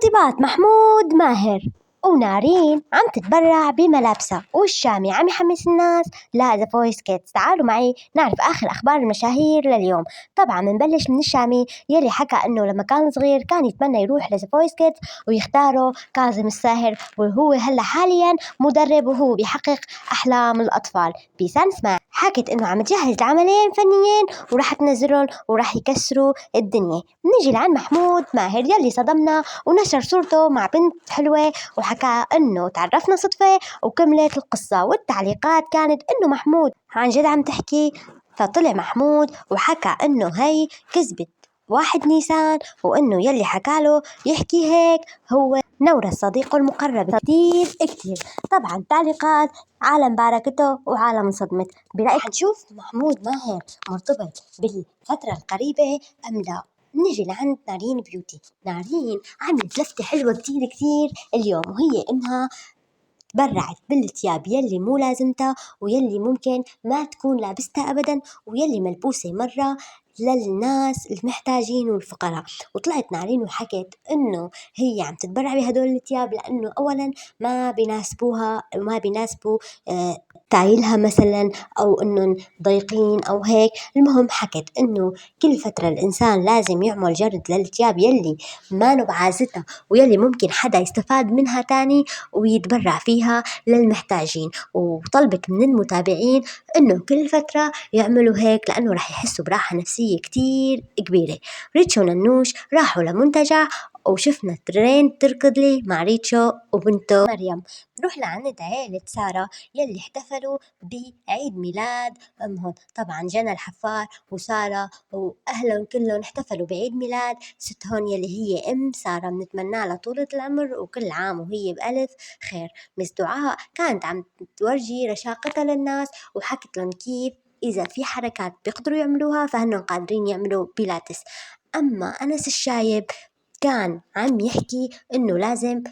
ارتباط محمود ماهر ونارين عم تتبرع بملابسها، والشامي عم يحمس الناس لا ذا فويس كيدز. تعالوا معي نعرف آخر أخبار المشاهير لليوم. طبعا بنبلش من الشامي يلي حكى إنه لما كان صغير كان يتمنى يروح لذا فويس كيدز ويختاروا كاظم الساهر، وهو هلا حاليا مدرب وهو بيحقق أحلام الأطفال. بيسان اسماعيل حكت إنه عم تجهز لعملين فنيين وراح تنزلهم وراح يكسروا الدنيا. نيجي لعند محمود ماهر يلي صدمنا ونشر صورته مع بنت حلوة وحكى إنه تعرفنا صدفة وكملت القصة، والتعليقات كانت إنه محمود عن جد عم تحكي. فطلع محمود وحكى إنه هي كذبت 1 نيسان، وإنه يلي حكاله يحكي هيك هو نورة صديقه المقرب كتير كتير. طبعا تعليقات عالم باركته وعالم انصدمت. برأيك حنشوف محمود ماهر مرتبط بالفترة القريبة أم لا؟ نيجي لعند نارين بيوتي. نارين عملت لفتة حلوة كتير كتير اليوم، وهي إنها تبرعت بالثياب يلي مو لازمتها ويلي ممكن ما تكون لابستها أبدا ويلي ملبوسة مرة للناس المحتاجين والفقراء. وطلعت نارين وحكت إنه هي عم تتبرع بهدول الثياب لأنه أولا ما بيناسبوها وما بيناسبوا ستايلها مثلا، أو إنه ضيقين أو هيك. المهم حكت إنه كل فترة الإنسان لازم يعمل جرد للثياب يلي ما بعازتها ويلي ممكن حدا يستفاد منها تاني ويتبرع فيها للمحتاجين. وطلبت من المتابعين إنه كل فترة يعملوا هيك لأنه رح يحسوا براحة نفسية كتير كبيرة. ريتشو وننوش راحوا لمنتجع وشفنا ترين تركض لي مع ريتشو وبنته مريم. نروح لعند عيلة سارة يلي احتفلوا بعيد ميلاد أمهم. طبعا جنى الحفار وسارة وأهلهم كلهم احتفلوا بعيد ميلاد ستهم يلي هي أم سارة. بنتمنى لها طولة العمر وكل عام وهي بألف خير. مس دعاء كانت عم تورجي رشاقتها للناس وحكت لهم كيف إذا في حركات بيقدروا يعملوها فهنن قادرين يعملوا بيلاتس. أما أنس الشايب كان عم يحكي إنه لازم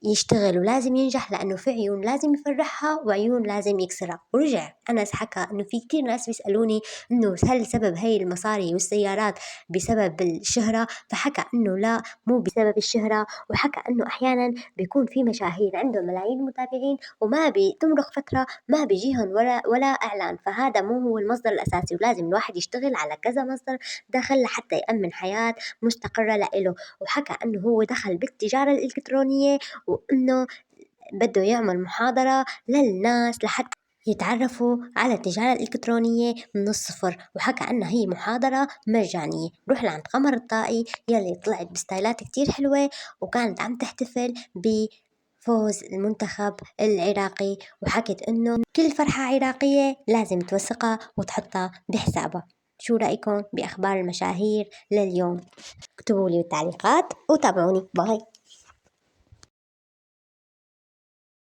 يشتغل ولازم ينجح لأنه في عيون لازم يفرحها وعيون لازم يكسرها. ورجع أنس حكى إنه في كتير ناس بيسألوني إنه هل سبب هاي المصاري والسيارات بسبب الشهرة؟ فحكى إنه لا مو بسبب الشهرة، وحكى إنه أحيانا بيكون في مشاهير عندهم ملايين متابعين وما بتمرق فترة ما بيجيهم ولا إعلان، فهذا مو هو المصدر الأساسي ولازم الواحد يشتغل على كذا مصدر دخل لحتى يأمن حياة مستقرة لإله. وحكى إنه هو دخل بالتجارة الإلكترونية وإنه بده يعمل محاضرة للناس لحتى يتعرفوا على التجارة الإلكترونية من الصفر، وحكى أنها هي محاضرة مجانية. روح لعند قمر الطائي يلي طلعت بستايلات كتير حلوة وكانت عم تحتفل بفوز المنتخب العراقي، وحكت إنه كل فرحة عراقية لازم توثقها وتحطها بحسابها. شو رأيكم بأخبار المشاهير لليوم؟ اكتبوا لي بالتعليقات وتابعوني. باي.